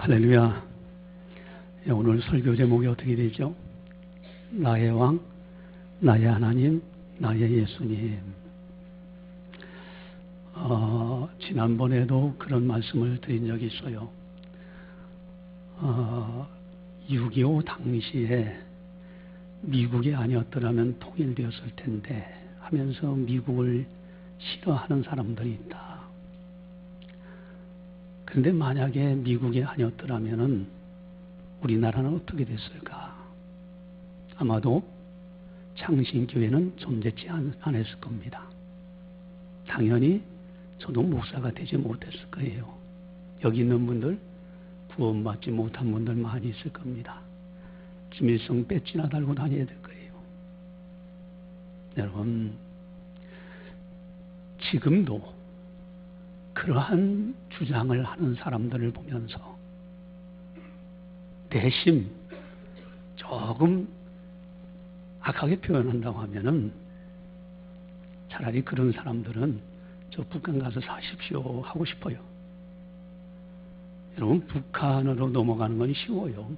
할렐루야. 오늘 설교 제목이 어떻게 되죠? 나의 왕, 나의 하나님, 나의 예수님. 지난번에도 그런 말씀을 드린 적이 있어요. 6.25 당시에 미국이 아니었더라면 통일되었을 텐데 하면서 미국을 싫어하는 사람들이 있다. 그런데 만약에 미국이 아니었더라면 우리나라는 어떻게 됐을까? 아마도 창신교회는 존재치 않았을 겁니다. 당연히 저도 목사가 되지 못했을 거예요. 여기 있는 분들, 구원받지 못한 분들 많이 있을 겁니다. 김일성 배지나 달고 다녀야 될 거예요. 여러분, 지금도 그러한 주장을 하는 사람들을 보면서 대신 조금 악하게 표현한다고 하면은 차라리 그런 사람들은 저 북한 가서 사십시오 하고 싶어요. 여러분, 북한으로 넘어가는 건 쉬워요.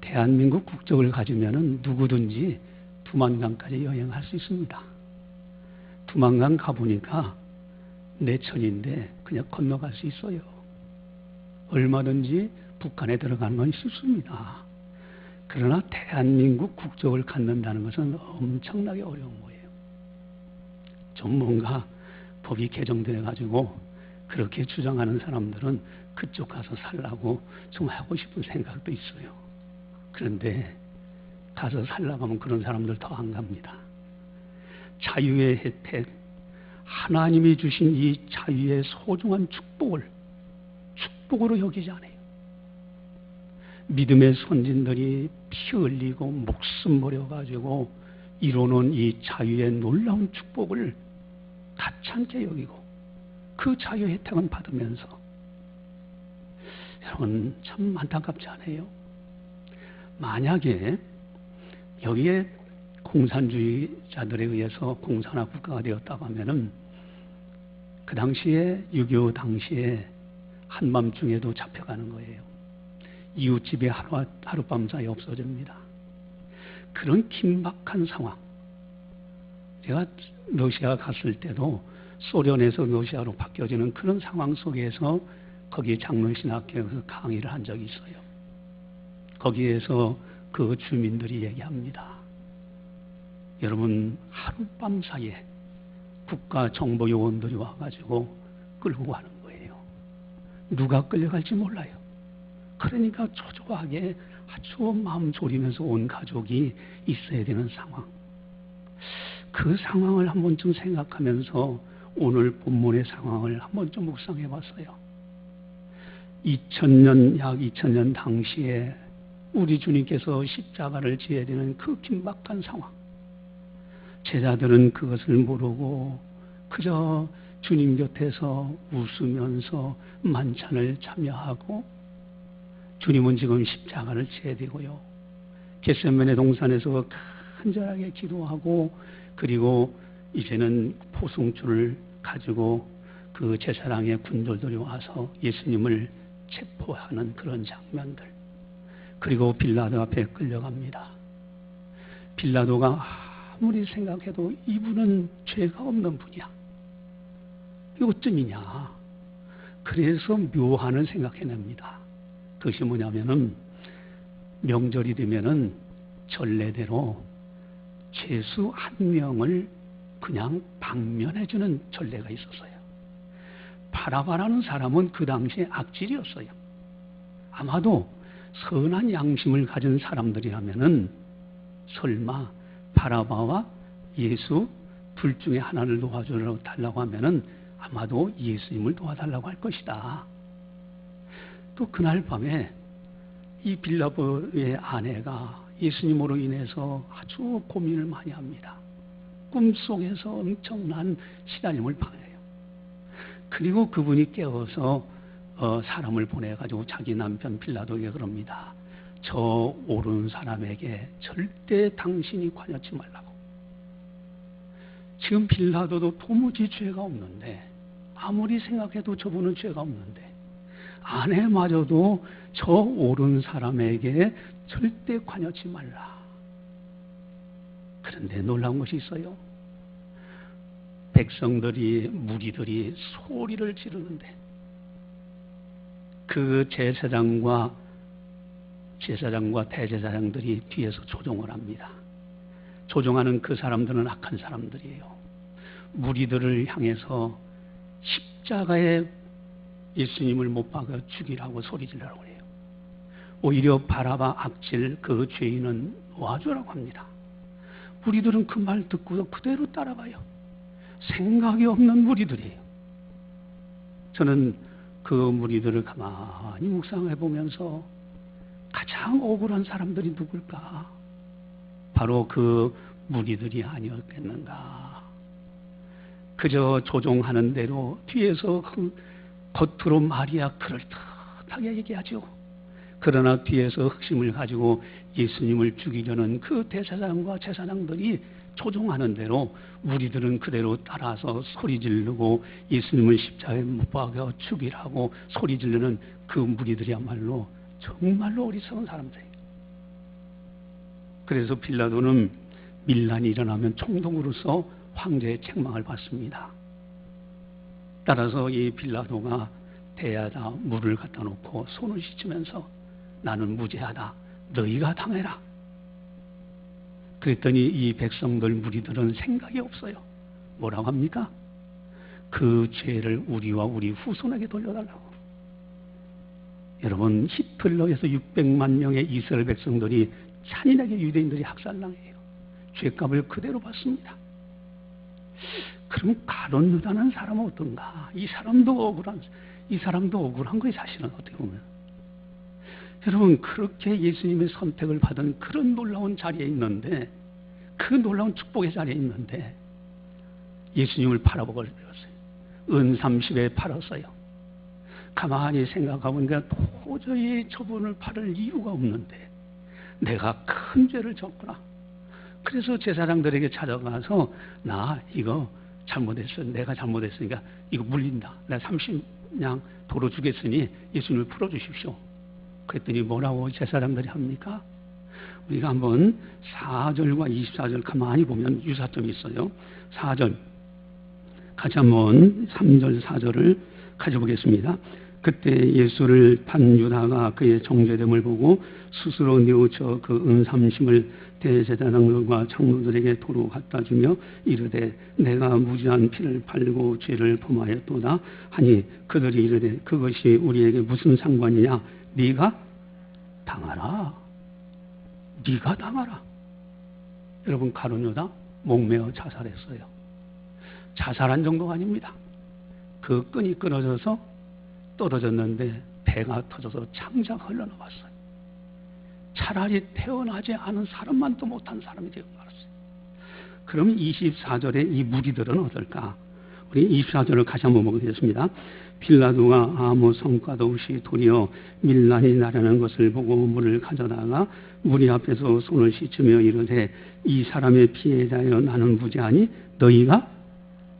대한민국 국적을 가지면은 누구든지 두만강까지 여행할 수 있습니다. 두만강 가보니까 내천인데 그냥 건너갈 수 있어요. 얼마든지 북한에 들어가는 건 쉽습니다. 그러나 대한민국 국적을 갖는다는 것은 엄청나게 어려운 거예요. 좀 뭔가 법이 개정돼 가지고 그렇게 주장하는 사람들은 그쪽 가서 살라고 좀 하고 싶은 생각도 있어요. 그런데 가서 살라고 하면 그런 사람들 더 안 갑니다. 자유의 혜택, 하나님이 주신 이 자유의 소중한 축복으로 여기지 않아요. 믿음의 선진들이 피 흘리고 목숨 버려가지고 이루는 이 자유의 놀라운 축복을 가찮게 여기고 그 자유 혜택은 받으면서 여러분 참 안타깝지 않아요? 만약에 여기에 공산주의자들에 의해서 공산화 국가가 되었다고 하면은 그 당시에 6.25 당시에 한밤중에도 잡혀가는 거예요. 이웃집에 하룻밤 사이 없어집니다. 그런 긴박한 상황. 제가 러시아 갔을 때도 소련에서 러시아로 바뀌어지는 그런 상황 속에서 거기 장로신학교에서 강의를 한 적이 있어요. 거기에서 그 주민들이 얘기합니다. 여러분, 하룻밤 사이에 국가정보요원들이 와가지고 끌고 가는 거예요. 누가 끌려갈지 몰라요. 그러니까 초조하게 아주 마음 졸이면서 온 가족이 있어야 되는 상황. 그 상황을 한 번쯤 생각하면서 오늘 본문의 상황을 한 번쯤 묵상해 봤어요. 약 2000년 당시에 우리 주님께서 십자가를 지어야 되는 그 긴박한 상황. 제자들은 그것을 모르고 그저 주님 곁에서 웃으면서 만찬을 참여하고 주님은 지금 십자가를 지어야 되고요. 겟세마네 동산에서 간절하게 기도하고 그리고 이제는 포승줄을 가지고 그 제사장의 군졸들이 와서 예수님을 체포하는 그런 장면들. 그리고 빌라도 앞에 끌려갑니다. 빌라도가 아무리 생각해도 이분은 죄가 없는 분이야. 이거 어쩌미냐. 그래서 묘한을 생각해냅니다. 그것이 뭐냐면은 명절이 되면은 전례대로 죄수 한 명을 그냥 방면해주는 전례가 있었어요. 바라바라는 사람은 그 당시에 악질이었어요. 아마도 선한 양심을 가진 사람들이라면은 설마 바라바와 예수 둘 중에 하나를 도와달라고 하면은 아마도 예수님을 도와달라고 할 것이다. 또 그날 밤에 이 빌라도의 아내가 예수님으로 인해서 아주 고민을 많이 합니다. 꿈속에서 엄청난 시달림을 당해요. 그리고 그분이 깨어서 사람을 보내가지고 자기 남편 빌라도에게 그럽니다. 저 옳은 사람에게 절대 당신이 관여치 말라고. 지금 빌라도도 도무지 죄가 없는데 아무리 생각해도 저분은 죄가 없는데 아내마저도 저 옳은 사람에게 절대 관여치 말라. 그런데 놀라운 것이 있어요. 백성들이, 무리들이 소리를 지르는데 그 제사장과 대제사장들이 뒤에서 조종을 합니다. 조종하는 그 사람들은 악한 사람들이에요. 무리들을 향해서 십자가에 예수님을 못 박아 죽이라고 소리지르라고 해요. 오히려 바라바 악질 그 죄인은 놓아주라고 합니다. 무리들은 그 말 듣고서 그대로 따라가요. 생각이 없는 무리들이에요. 저는 그 무리들을 가만히 묵상해 보면서 가장 억울한 사람들이 누굴까? 바로 그 무리들이 아니었겠는가? 그저 조종하는 대로 뒤에서 겉으로 말이야 그럴듯하게 얘기하죠. 그러나 뒤에서 흑심을 가지고 예수님을 죽이려는 그 대제사장과 제사장들이 조종하는 대로 무리들은 그대로 따라서 소리 지르고 예수님을 십자가에 못 박아 죽이라고 소리 지르는 그 무리들이야말로 정말로 어리석은 사람들이에요. 그래서 빌라도는 밀란이 일어나면 총독으로서 황제의 책망을 받습니다. 따라서 이 빌라도가 대야다 물을 갖다 놓고 손을 씻으면서 나는 무죄하다. 너희가 당해라. 그랬더니 이 백성들 무리들은 생각이 없어요. 뭐라고 합니까? 그 죄를 우리와 우리 후손에게 돌려달라고. 여러분, 히틀러에서 600만 명의 이스라엘 백성들이 잔인하게 유대인들이 학살당해요. 죄값을 그대로 받습니다. 그럼 가룟 유다는 사람은 어떤가? 이 사람도 억울한 거예요, 사실은 어떻게 보면. 여러분, 그렇게 예수님의 선택을 받은 그런 놀라운 자리에 있는데, 그 놀라운 축복의 자리에 있는데 예수님을 팔아버렸어요. 은 30에 팔았어요. 가만히 생각해보니까 도저히 저분을 팔을 이유가 없는데 내가 큰 죄를 졌구나. 그래서 제사장들에게 찾아가서 나 이거 잘못했어. 내가 잘못했으니까 이거 물린다. 내가 30냥 도로 주겠으니 예수님을 풀어주십시오. 그랬더니 뭐라고 제사장들이 합니까? 우리가 한번 4절과 24절 가만히 보면 유사점이 있어요. 4절 같이 한번 3절 4절을 가져보겠습니다. 그때 예수를 판 유다가 그의 정죄됨을 보고 스스로 뉘우쳐 그 은삼심을 대제사장들과 장로들에게 도로 갖다 주며 이르되 내가 무지한 피를 팔고 죄를 범하였도다 하니 그들이 이르되 그것이 우리에게 무슨 상관이냐? 네가 당하라. 네가 당하라. 여러분, 가룟 유다 목매어 자살했어요. 자살한 정도가 아닙니다. 그 끈이 끊어져서 떨어졌는데 배가 터져서 창자 흘러나왔어요. 차라리 태어나지 않은 사람만도 못한 사람이 되고 말았어요. 그럼 24절에 이 무리들은 어떨까? 우리 24절을 다시 한번 보겠습니다. 빌라도가 아무 성과도 없이 도리어 밀란이 나려는 것을 보고 물을 가져다가 무리 앞에서 손을 씻으며 이르되 이 사람의 피해자여 나는 무죄하니 너희가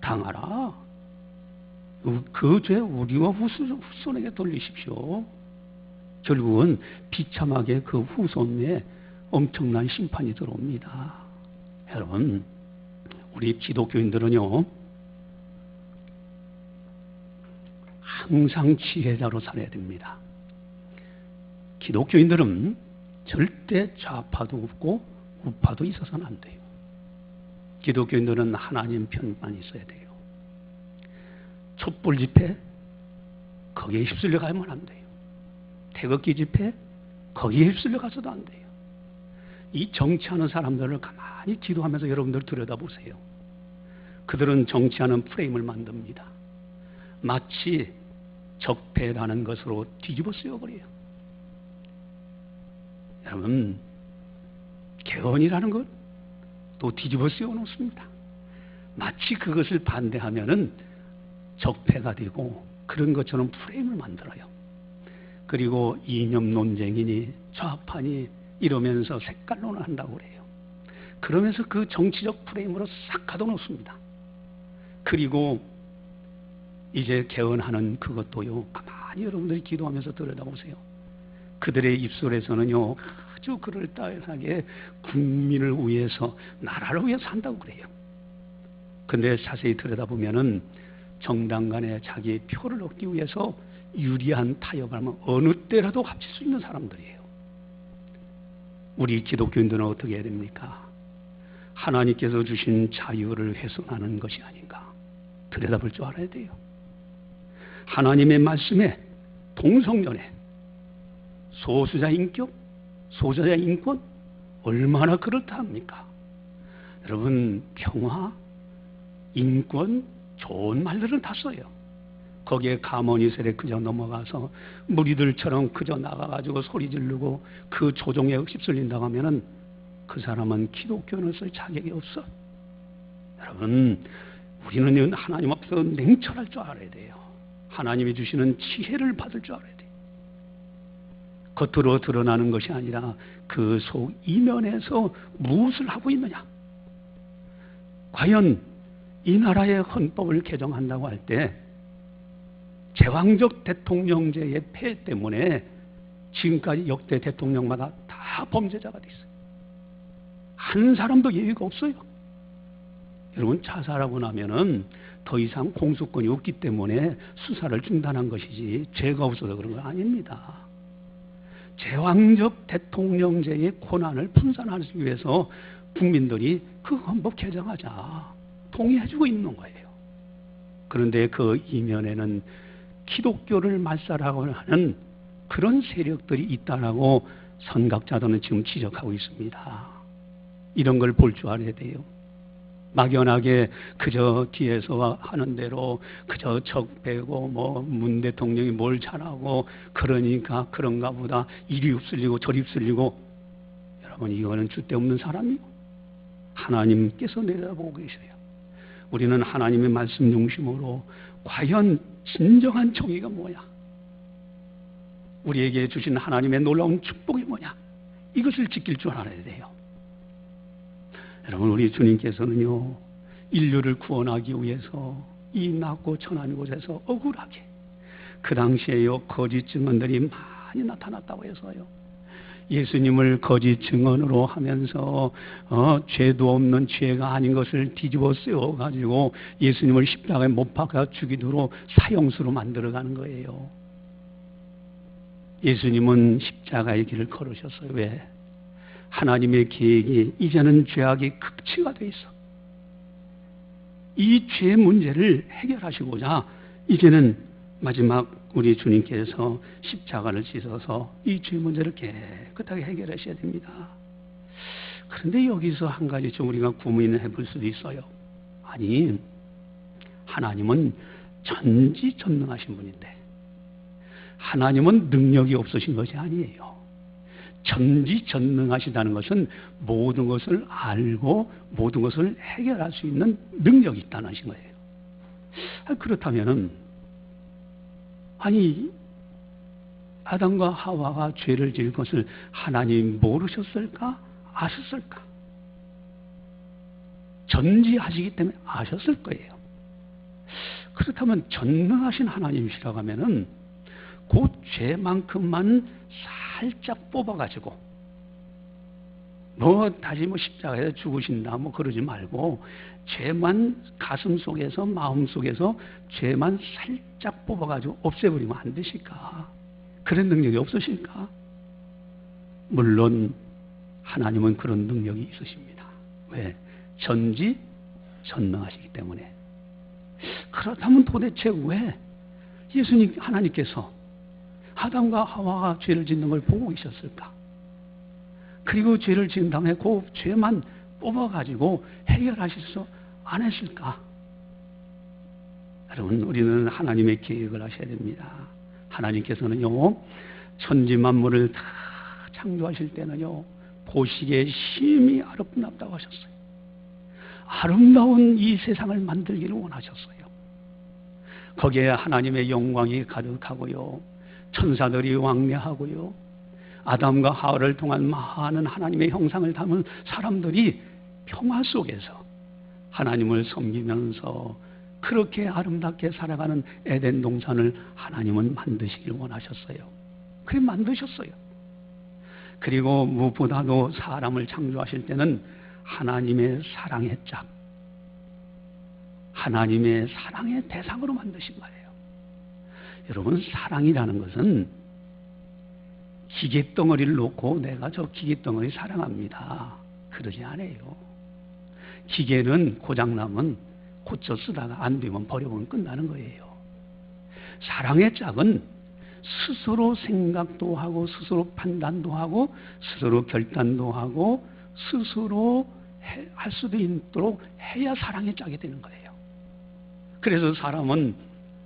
당하라. 그 죄 우리와 후손에게 돌리십시오. 결국은 비참하게 그 후손에 엄청난 심판이 들어옵니다. 여러분, 우리 기독교인들은요 항상 지혜자로 살아야 됩니다. 기독교인들은 절대 좌파도 없고 우파도 있어서는 안 돼요. 기독교인들은 하나님 편만 있어야 돼요. 촛불 집회 거기에 휩쓸려 가면 안 돼요. 태극기 집회 거기에 휩쓸려 가서도 안 돼요. 이 정치하는 사람들을 가만히 기도하면서 여러분들 들여다보세요. 그들은 정치하는 프레임을 만듭니다. 마치 적폐라는 것으로 뒤집어 쓰여버려요. 여러분, 개헌이라는 것 또 뒤집어 쓰여놓습니다. 마치 그것을 반대하면은 적폐가 되고 그런 것처럼 프레임을 만들어요. 그리고 이념 논쟁이니 좌파니 이러면서 색깔론을 한다고 그래요. 그러면서 그 정치적 프레임으로 싹 가둬놓습니다. 그리고 이제 개헌하는 그것도요 가만히 가만히 여러분들이 기도하면서 들여다보세요. 그들의 입술에서는요, 아주 그럴듯하게 국민을 위해서, 나라를 위해서 산다고 그래요. 근데 자세히 들여다보면은 정당 간에 자기의 표를 얻기 위해서 유리한 타협을 하면 어느 때라도 합칠 수 있는 사람들이에요. 우리 기독교인들은 어떻게 해야 됩니까? 하나님께서 주신 자유를 훼손하는 것이 아닌가 들여다볼 줄 알아야 돼요. 하나님의 말씀에, 동성연애, 소수자 인격, 소수자 인권 얼마나 그렇답니까? 여러분, 평화, 인권, 좋은 말들은 다 써요. 거기에 가모니셀에 그저 넘어가서 무리들처럼 그저 나가가지고 소리 지르고 그 조종에 휩쓸린다고 하면은 그 사람은 기독교는 쓸 자격이 없어. 여러분, 우리는 하나님 앞에서 냉철할 줄 알아야 돼요. 하나님이 주시는 지혜를 받을 줄 알아야 돼요. 겉으로 드러나는 것이 아니라 그 속 이면에서 무엇을 하고 있느냐. 과연 이 나라의 헌법을 개정한다고 할 때 제왕적 대통령제의 폐해 때문에 지금까지 역대 대통령마다 다 범죄자가 됐어요. 한 사람도 예외가 없어요. 여러분, 자살하고 나면은 더 이상 공소권이 없기 때문에 수사를 중단한 것이지 죄가 없어서 그런 건 아닙니다. 제왕적 대통령제의 권한을 분산하기 위해서 국민들이 그 헌법 개정하자 동의해주고 있는 거예요. 그런데 그 이면에는 기독교를 말살하고 하는 그런 세력들이 있다라고 선각자들은 지금 지적하고 있습니다. 이런 걸 볼 줄 알아야 돼요. 막연하게 그저 뒤에서 하는 대로 그저 적 빼고 뭐 문 대통령이 뭘 잘하고 그러니까 그런가 보다 이리 휩쓸리고 저리 휩쓸리고, 여러분, 이거는 줏대없는 사람이고 하나님께서 내다보고 계셔요. 우리는 하나님의 말씀 중심으로 과연 진정한 정의가 뭐야, 우리에게 주신 하나님의 놀라운 축복이 뭐냐, 이것을 지킬 줄 알아야 돼요. 여러분, 우리 주님께서는요, 인류를 구원하기 위해서 이 낮고 천한 곳에서 억울하게, 그 당시에요 거짓 증언들이 많이 나타났다고 해서요, 예수님을 거짓 증언으로 하면서 죄도 없는 죄가 아닌 것을 뒤집어 쓰여가지고 예수님을 십자가에 못 박아 죽이도록 사형수로 만들어가는 거예요. 예수님은 십자가의 길을 걸으셨어요. 왜? 하나님의 계획이 이제는 죄악이 극치가 돼 있어. 이 죄 문제를 해결하시고자 이제는 마지막 우리 주님께서 십자가를 찢어서 이 죄 문제를 깨끗하게 해결하셔야 됩니다. 그런데 여기서 한 가지 좀 우리가 고민을 해볼 수도 있어요. 아니, 하나님은 전지전능하신 분인데 하나님은 능력이 없으신 것이 아니에요. 전지전능하시다는 것은 모든 것을 알고 모든 것을 해결할 수 있는 능력이 있다는 거예요. 그렇다면은, 아니, 아담과 하와가 죄를 지을 것을 하나님이 모르셨을까? 아셨을까? 전지하시기 때문에 아셨을 거예요. 그렇다면 전능하신 하나님이시라고 하면은 그 죄만큼만 살짝 뽑아가지고 다시 십자가에서 죽으신다 그러지 말고 죄만 가슴 속에서 마음 속에서 죄만 살짝 뽑아가지고 없애버리면 안 되실까? 그런 능력이 없으실까? 물론 하나님은 그런 능력이 있으십니다. 왜? 전지전능하시기 때문에. 그렇다면 도대체 왜 예수님 하나님께서 아담과 하와가 죄를 짓는 걸 보고 계셨을까? 그리고 죄를 지은 다음에 그 죄만 뽑아가지고 해결하실 수 안 했을까? 여러분, 우리는 하나님의 계획을 하셔야 됩니다. 하나님께서는요, 천지 만물을 다 창조하실 때는요, 보시기에 심히 아름답다고 하셨어요. 아름다운 이 세상을 만들기를 원하셨어요. 거기에 하나님의 영광이 가득하고요, 천사들이 왕래하고요, 아담과 하와를 통한 많은 하나님의 형상을 담은 사람들이 평화 속에서 하나님을 섬기면서 그렇게 아름답게 살아가는 에덴 동산을 하나님은 만드시길 원하셨어요. 그래 만드셨어요. 그리고 무엇보다도 사람을 창조하실 때는 하나님의 사랑의 짝, 하나님의 사랑의 대상으로 만드신 거예요. 여러분, 사랑이라는 것은 기계덩어리를 놓고 내가 저 기계덩어리 사랑합니다, 그러지 않아요. 기계는 고장나면 고쳐 쓰다가 안 되면 버려보면 끝나는 거예요. 사랑의 짝은 스스로 생각도 하고 스스로 판단도 하고 스스로 결단도 하고 스스로 할 수도 있도록 해야 사랑의 짝이 되는 거예요. 그래서 사람은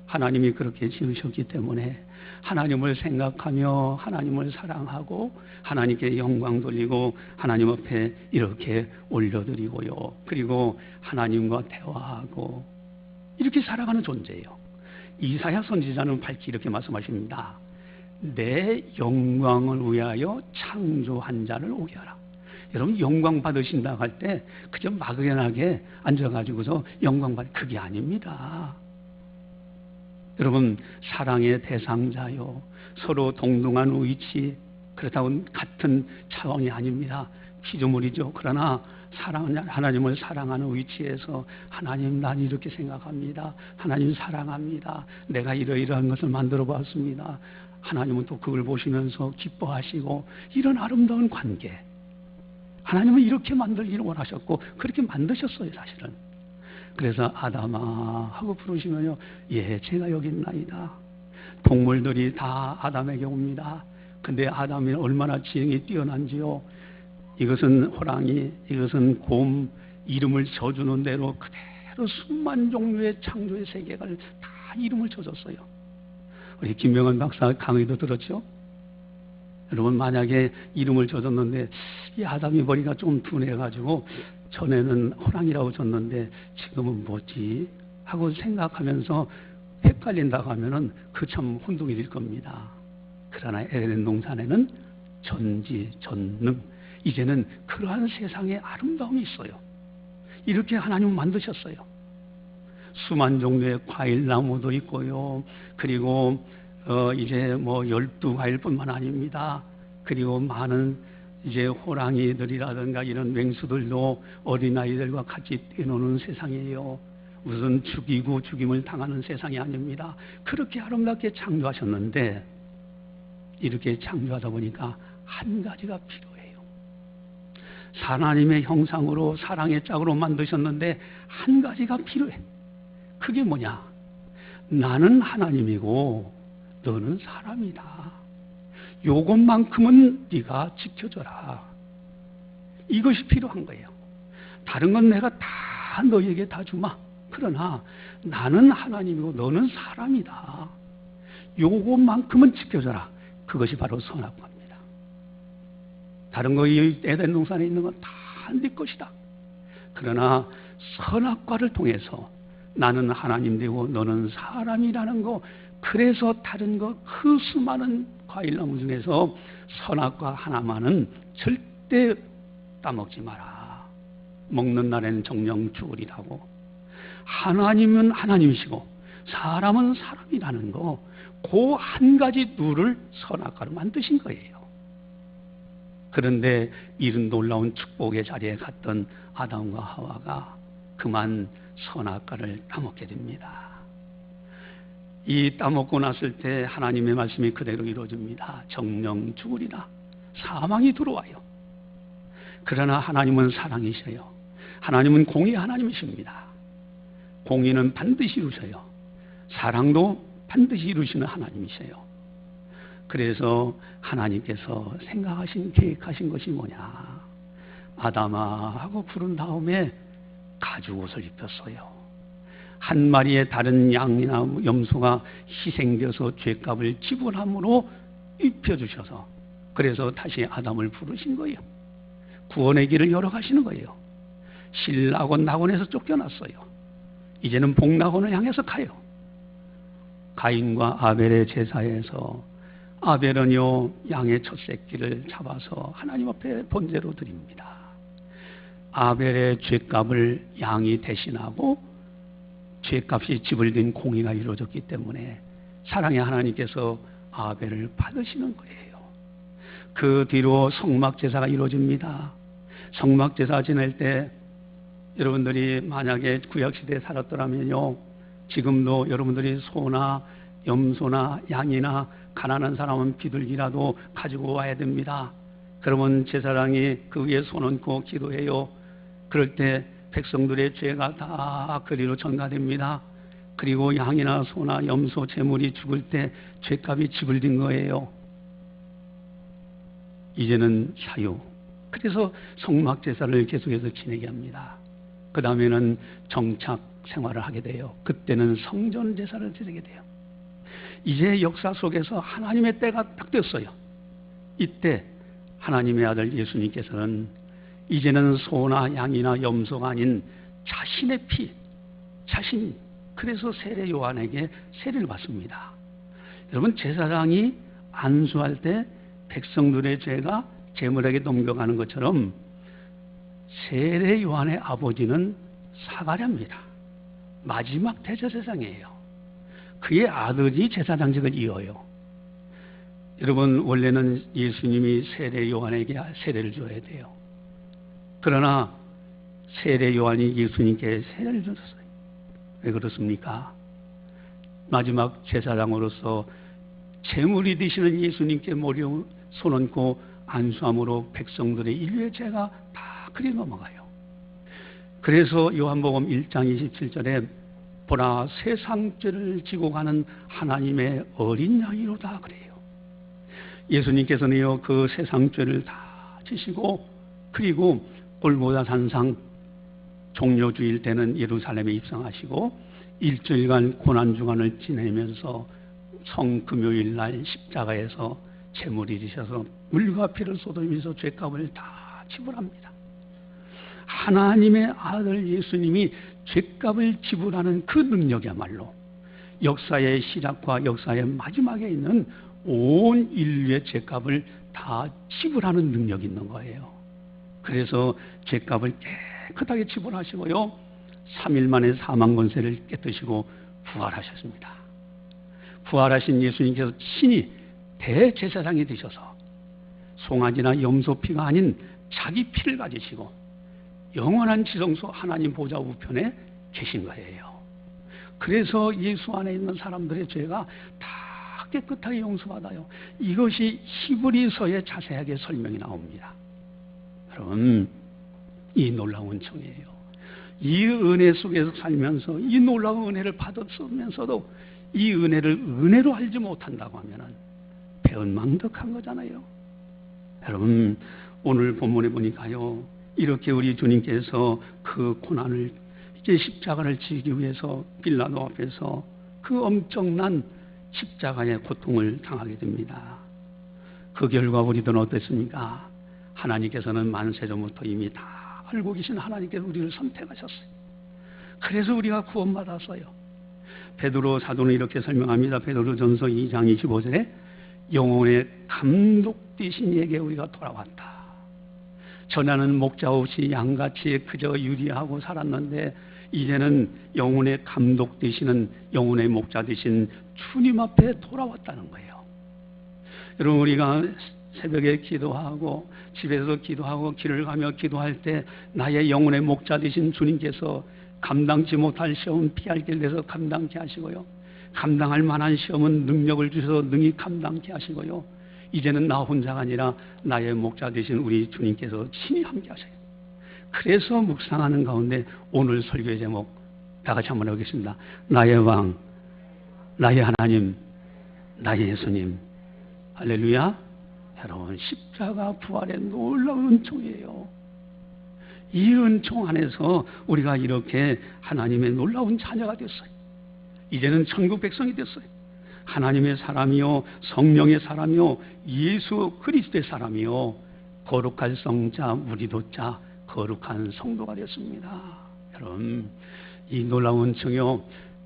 하나님이 그렇게 지으셨기 때문에 하나님을 생각하며 하나님을 사랑하고 하나님께 영광 돌리고 하나님 앞에 이렇게 올려드리고요. 그리고 하나님과 대화하고 이렇게 살아가는 존재예요. 이사야 선지자는 밝히 이렇게 말씀하십니다. 내 영광을 위하여 창조한 자를 오게 하라. 여러분, 영광 받으신다고 할 때 그저 막연하게 앉아가지고서 영광 받, 그게 아닙니다. 여러분, 사랑의 대상자요, 서로 동등한 위치, 그렇다고 같은 차원이 아닙니다. 피조물이죠. 그러나 하나님을 사랑하는 위치에서 하나님, 난 이렇게 생각합니다. 하나님 사랑합니다. 내가 이러이러한 것을 만들어 봤습니다. 하나님은 또 그걸 보시면서 기뻐하시고, 이런 아름다운 관계, 하나님은 이렇게 만들기를 원하셨고 그렇게 만드셨어요, 사실은. 그래서 아담아 하고 부르시면요, 예, 제가 여기 있나이다. 동물들이 다 아담에게 옵니다. 근데 아담이 얼마나 지능이 뛰어난지요. 이것은 호랑이, 이것은 곰, 이름을 져주는 대로 그대로 수만 종류의 창조의 세계를 다 이름을 져줬어요. 우리 김명은 박사 강의도 들었죠? 여러분, 만약에 이름을 져줬는데 이 아담이 머리가 좀 둔해가지고 전에는 호랑이라고 졌는데 지금은 뭐지? 하고 생각하면서 헷갈린다고 하면은 그 참 혼동이 될 겁니다. 그러나 에덴 동산에는 전지전능, 이제는 그러한 세상에 아름다움이 있어요. 이렇게 하나님은 만드셨어요. 수만 종류의 과일나무도 있고요. 그리고 이제 뭐 12과일뿐만 아닙니다. 그리고 많은 이제 호랑이들이라든가 이런 맹수들도 어린아이들과 같이 뛰노는 세상이에요. 무슨 죽이고 죽임을 당하는 세상이 아닙니다. 그렇게 아름답게 창조하셨는데 이렇게 창조하다 보니까 한 가지가 필요해요. 하나님의 형상으로 사랑의 짝으로 만드셨는데 한 가지가 필요해. 그게 뭐냐? 나는 하나님이고 너는 사람이다. 요것만큼은 네가 지켜줘라. 이것이 필요한 거예요. 다른 건 내가 다 너에게 다 주마. 그러나 나는 하나님이고 너는 사람이다. 요것만큼은 지켜줘라. 그것이 바로 선악과입니다. 다른 거 이 에덴 동산에 있는 건 다 네 것이다. 그러나 선악과를 통해서 나는 하나님 되고 너는 사람이라는 거, 그래서 다른 거 그 수많은 과일나무 중에서 선악과 하나만은 절대 따먹지 마라. 먹는 날에는 정령 죽으리라고. 하나님은 하나님이시고 사람은 사람이라는 거, 그 한 가지 룰을 선악과로 만드신 거예요. 그런데 이런 놀라운 축복의 자리에 갔던 아담과 하와가 그만 선악과를 따먹게 됩니다. 이 따먹고 났을 때 하나님의 말씀이 그대로 이루어집니다. 정령 죽으리라. 사망이 들어와요. 그러나 하나님은 사랑이셔요. 하나님은 공의 하나님이십니다. 공의는 반드시 이루셔요. 사랑도 반드시 이루시는 하나님이셔요. 그래서 하나님께서 생각하신, 계획하신 것이 뭐냐? 아담아 하고 부른 다음에 가죽옷을 입혔어요. 한 마리의 다른 양이나 염소가 희생되어서 죄값을 지불함으로 입혀주셔서, 그래서 다시 아담을 부르신 거예요. 구원의 길을 열어가시는 거예요. 신라곤 낙원에서 쫓겨났어요. 이제는 복낙원을 향해서 가요. 가인과 아벨의 제사에서 아벨은요, 양의 첫 새끼를 잡아서 하나님 앞에 번제로 드립니다. 아벨의 죄값을 양이 대신하고 죄값이 지불된 공의가 이루어졌기 때문에 사랑의 하나님께서 아벨을 받으시는 거예요. 그 뒤로 성막제사가 이루어집니다. 성막제사 지낼 때 여러분들이 만약에 구약시대에 살았더라면요, 지금도 여러분들이 소나 염소나 양이나 가난한 사람은 비둘기라도 가지고 와야 됩니다. 그러면 제사장이 그 위에 손 얹고 기도해요. 그럴 때 백성들의 죄가 다 그리로 전가됩니다. 그리고 양이나 소나 염소 제물이 죽을 때 죄값이 지불된 거예요. 이제는 사유. 그래서 성막제사를 계속해서 지내게 합니다. 그 다음에는 정착 생활을 하게 돼요. 그때는 성전제사를 지내게 돼요. 이제 역사 속에서 하나님의 때가 딱 됐어요. 이때 하나님의 아들 예수님께서는 이제는 소나 양이나 염소가 아닌 자신의 피, 자신, 그래서 세례 요한에게 세례를 받습니다. 여러분, 제사장이 안수할 때 백성들의 죄가 제물에게 넘겨가는 것처럼 세례 요한의 아버지는 사가랴입니다. 마지막 대제사장이에요. 그의 아들이 제사장직을 이어요. 여러분, 원래는 예수님이 세례 요한에게 세례를 줘야 돼요. 그러나 세례 요한이 예수님께 세례를 줬어요. 왜 그렇습니까? 마지막 제사장으로서 제물이 되시는 예수님께 머리에 손 얹고 안수함으로 백성들의 인류의 죄가 다 그리 넘어가요. 그래서 요한복음 1장 27절에 보라, 세상 죄를 지고 가는 하나님의 어린 양이로다 그래요. 예수님께서는요, 그 세상 죄를 다 지시고, 그리고 골고다 산상 종료주일 때는 예루살렘에 입성하시고 일주일간 고난주간을 지내면서 성금요일 날 십자가에서 제물이 되셔서 물과 피를 쏟으면서 죄값을 다 지불합니다. 하나님의 아들 예수님이 죄값을 지불하는 그 능력이야말로 역사의 시작과 역사의 마지막에 있는 온 인류의 죄값을 다 지불하는 능력이 있는 거예요. 그래서 죄값을 깨끗하게 지불하시고요, 3일 만에 사망 권세를 깨뜨시고 부활하셨습니다. 부활하신 예수님께서 친히 대제사장이 되셔서 송아지나 염소 피가 아닌 자기 피를 가지시고 영원한 지성소 하나님 보좌 우편에 계신 거예요. 그래서 예수 안에 있는 사람들의 죄가 다 깨끗하게 용서받아요. 이것이 히브리서에 자세하게 설명이 나옵니다. 여러분, 이 놀라운 은총이에요. 이 은혜 속에서 살면서 이 놀라운 은혜를 받았으면서도 이 은혜를 은혜로 알지 못한다고 하면은 배은망덕한 거잖아요. 여러분, 오늘 본문에 보니까요, 이렇게 우리 주님께서 그 고난을, 이제 십자가를 지기 위해서 빌라도 앞에서 그 엄청난 십자가의 고통을 당하게 됩니다. 그 결과 우리들은 어땠습니까? 하나님께서는 만세 전부터 이미 다 알고 계신 하나님께서 우리를 선택하셨어요. 그래서 우리가 구원받았어요. 베드로 사도는 이렇게 설명합니다. 베드로전서 2장 25절에 영혼의 감독되신 이에게 우리가 돌아왔다. 전에는 목자 없이 양같이 그저 유리하고 살았는데 이제는 영혼의 감독 되시는, 영혼의 목자 되신 주님 앞에 돌아왔다는 거예요. 여러분, 우리가 새벽에 기도하고 집에서 기도하고 길을 가며 기도할 때 나의 영혼의 목자 되신 주님께서 감당치 못할 시험은 피할 길에서 감당케 하시고요, 감당할 만한 시험은 능력을 주셔서 능히 감당케 하시고요, 이제는 나 혼자가 아니라 나의 목자 되신 우리 주님께서 친히 함께 하셔요. 그래서 묵상하는 가운데 오늘 설교의 제목 다 같이 한번 해보겠습니다. 나의 왕, 나의 하나님, 나의 예수님. 할렐루야. 여러분, 십자가 부활의 놀라운 은총이에요. 이 은총 안에서 우리가 이렇게 하나님의 놀라운 자녀가 됐어요. 이제는 천국 백성이 됐어요. 하나님의 사람이요, 성령의 사람이요, 예수 그리스도의 사람이요, 거룩한 성자, 우리도자, 거룩한 성도가 됐습니다. 여러분, 이 놀라운 은총이요,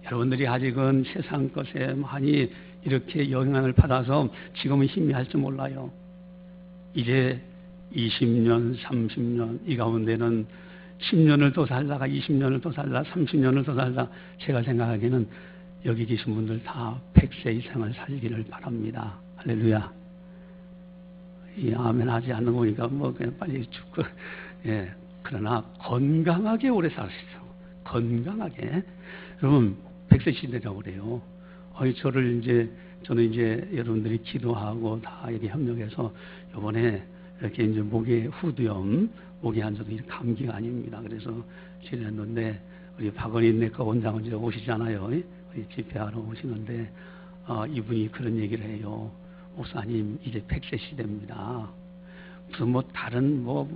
여러분들이 아직은 세상 것에 많이 이렇게 영향을 받아서 지금은 희미할지 몰라요. 이제 20년, 30년 이 가운데는 10년을 더 살다가 20년을 더 살다 30년을 더 살다 제가 생각하기에는 여기 계신 분들 다 100세 이상을 살기를 바랍니다. 할렐루야. 이 아멘 하지 않는 거 보니까 뭐 그냥 빨리 죽고 예. 그러나 건강하게 오래 사시죠. 건강하게. 여러분 100세 시대라고 그래요. 저는 이제 여러분들이 기도하고 다 이렇게 협력해서 이번에 이렇게 이제 목에 후두염, 목에 앉아도 감기가 아닙니다. 그래서 지냈는데 우리 박원희 내과 원장은 이제 오시잖아요. 우리 집회하러 오시는데 이분이 그런 얘기를 해요. 목사님 이제 100세 시대입니다. 무슨 뭐 다른 뭐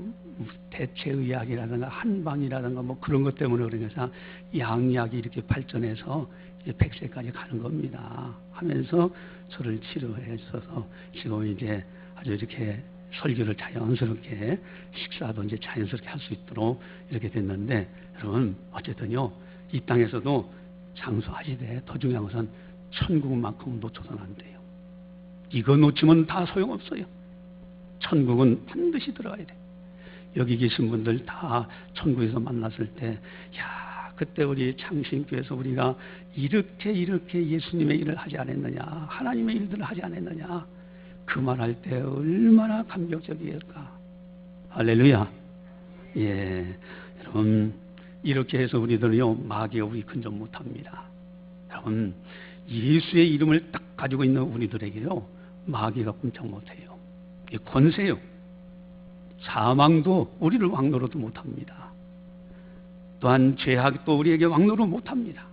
대체의학이라든가 한방이라든가 뭐 그런 것 때문에 그러니까 양약이 이렇게 발전해서 이제 100세까지 가는 겁니다. 하면서 저를 치료해 주셔서 지금 이제 아주 이렇게 설교를 자연스럽게 식사도 이제 자연스럽게 할 수 있도록 이렇게 됐는데 여러분 어쨌든요 이 땅에서도 장수하시되 더 중요한 것은 천국만큼 놓쳐서는 안 돼요. 이거 놓치면 다 소용없어요. 천국은 반드시 들어가야 돼. 여기 계신 분들 다 천국에서 만났을 때, 야, 그때 우리 창신교에서 우리가 이렇게 예수님의 일을 하지 않았느냐, 하나님의 일들을 하지 않았느냐, 그 말할 때 얼마나 감격적이었을까. 할렐루야. 예, 여러분 이렇게 해서 우리들은요 마귀가 우리 근접 못합니다. 여러분 예수의 이름을 딱 가지고 있는 우리들에게요 마귀가 꼼짝 못해요. 권세요. 사망도 우리를 왕노로도 못합니다. 또한 죄악도 우리에게 왕노로 못합니다.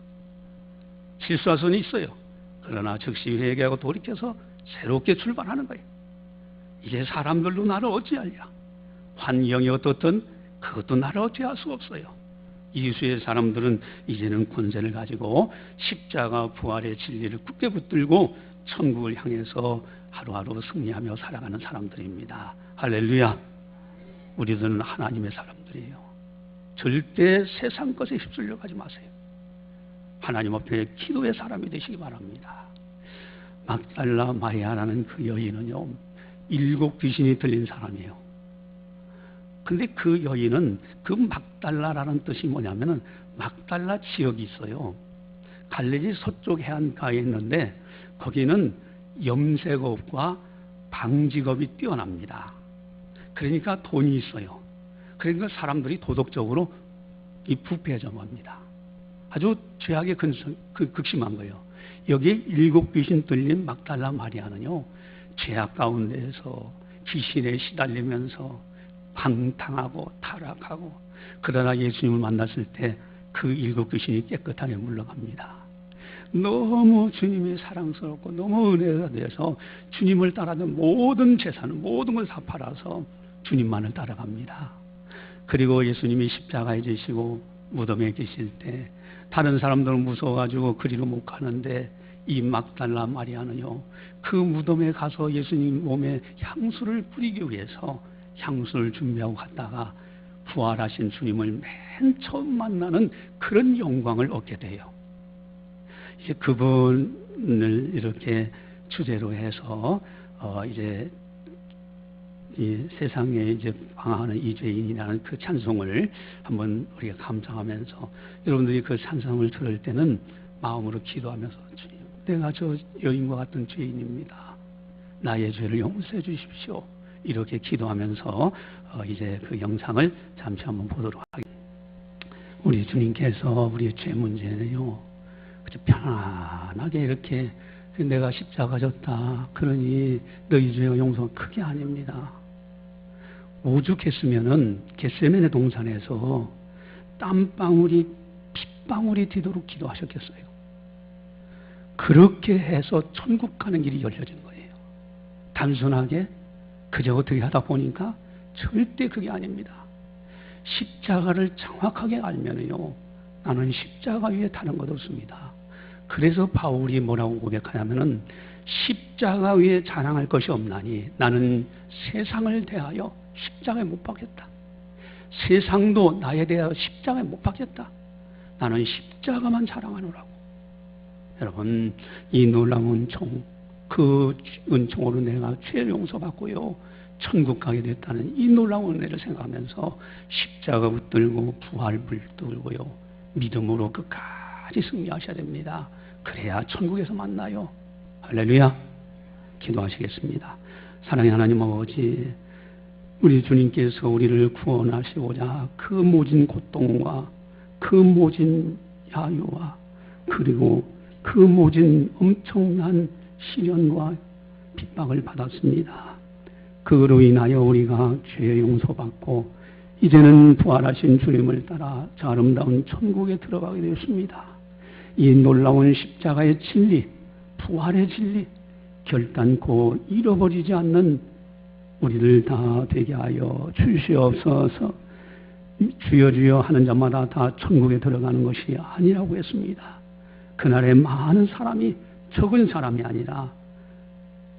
실수할 수는 있어요. 그러나 즉시 회개하고 돌이켜서 새롭게 출발하는 거예요. 이제 사람들로 나를 어찌하랴. 환경이 어떻든 그것도 나를 어찌할 수 없어요. 이수의 사람들은 이제는 권세를 가지고 십자가 부활의 진리를 굳게 붙들고 천국을 향해서 하루하루 승리하며 살아가는 사람들입니다. 할렐루야. 우리들은 하나님의 사람들이에요. 절대 세상 것에 휩쓸려 가지 마세요. 하나님 앞에 기도의 사람이 되시기 바랍니다. 막달라 마리아라는 그 여인은요 7 귀신이 들린 사람이에요. 근데 그 여인은 그 막달라라는 뜻이 뭐냐면은 막달라 지역이 있어요. 갈릴리 서쪽 해안가에 있는데 거기는 염색업과 방직업이 뛰어납니다. 그러니까 돈이 있어요. 그러니까 사람들이 도덕적으로 이 부패점합니다. 아주 죄악에 극심한 거예요. 여기에 7 귀신 들린 막달라 마리아는요 죄악 가운데에서 귀신에 시달리면서 방탕하고 타락하고 그러나 예수님을 만났을 때 그 7 귀신이 깨끗하게 물러갑니다. 너무 주님이 사랑스럽고 너무 은혜가 돼서 주님을 따라는 모든 재산을 모든 걸 다 팔아서 주님만을 따라갑니다. 그리고 예수님이 십자가에 지시고 무덤에 계실 때 다른 사람들은 무서워가지고 그리로 못 가는데 이 막달라 마리아는요 그 무덤에 가서 예수님 몸에 향수를 뿌리기 위해서 향수를 준비하고 갔다가 부활하신 주님을 맨 처음 만나는 그런 영광을 얻게 돼요. 이제 그분을 이렇게 주제로 해서 이제 이 세상에 이제 방황하는 이 죄인이라는 그 찬송을 한번 우리가 감상하면서 여러분들이 그 찬송을 들을 때는 마음으로 기도하면서 주님, 내가 저 여인과 같은 죄인입니다. 나의 죄를 용서해 주십시오. 이렇게 기도하면서 이제 그 영상을 잠시 한번 보도록 하겠습니다. 우리 주님께서 우리의 죄 문제는요 그저 편안하게 이렇게 내가 십자가 졌다 그러니 너희 죄가 용서가 그게 아닙니다. 오죽했으면은 겟세마네 동산에서 땀방울이 핏방울이 뒤도록 기도하셨겠어요. 그렇게 해서 천국 가는 길이 열려진 거예요. 단순하게 그저 어떻게 하다 보니까 절대 그게 아닙니다. 십자가를 정확하게 알면요 나는 십자가 위에 타는 것 없습니다. 그래서 바울이 뭐라고 고백하냐면은 십자가 위에 자랑할 것이 없나니 나는 세상을 대하여 십자가에 못 박혔다. 세상도 나에 대하여 십자가에 못 박혔다. 나는 십자가만 자랑하노라고. 여러분 이 놀라운 종 그 은총으로 내가 죄 용서받고요 천국 가게 됐다는 이 놀라운 은혜를 생각하면서 십자가 붙들고 부활 붙들고요 믿음으로 끝까지 승리하셔야 됩니다. 그래야 천국에서 만나요. 할렐루야. 기도하시겠습니다. 사랑의 하나님 아버지, 우리 주님께서 우리를 구원하시고자 그 모진 고통과 그 모진 야유와 그리고 그 모진 엄청난 시련과 핍박을 받았습니다. 그로 인하여 우리가 죄 용서받고 이제는 부활하신 주님을 따라 저 아름다운 천국에 들어가게 되었습니다. 이 놀라운 십자가의 진리, 부활의 진리 결단코 잃어버리지 않는 우리를 다 되게 하여 주시옵소서. 주여 주여 하는 자마다 다 천국에 들어가는 것이 아니라고 했습니다. 그날에 많은 사람이 적은 사람이 아니라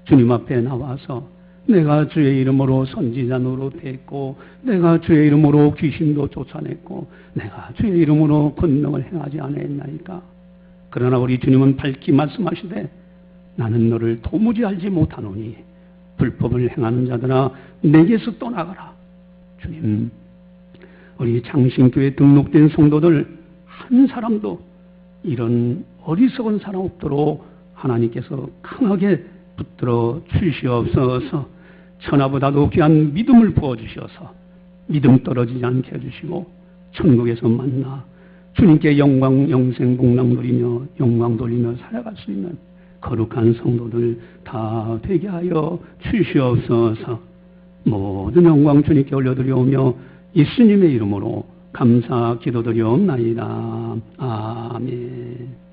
주님 앞에 나와서 내가 주의 이름으로 선지자 노릇했고 내가 주의 이름으로 귀신도 쫓아냈고 내가 주의 이름으로 권능을 행하지 않았나이까. 그러나 우리 주님은 밝히 말씀하시되 나는 너를 도무지 알지 못하노니 불법을 행하는 자들아 내게서 떠나가라. 주님, 우리 장신교에 등록된 성도들 한 사람도 이런 어리석은 사람 없도록 하나님께서 강하게 붙들어 주시옵소서. 천하보다도 귀한 믿음을 부어주셔서 믿음 떨어지지 않게 해주시고 천국에서 만나 주님께 영광 영생 복락 누리며 영광 돌리며 살아갈 수 있는 거룩한 성도들 다 되게 하여 주시옵소서. 모든 영광 주님께 올려드리오며 예수님의 이름으로 감사 기도드리옵나이다. 아멘.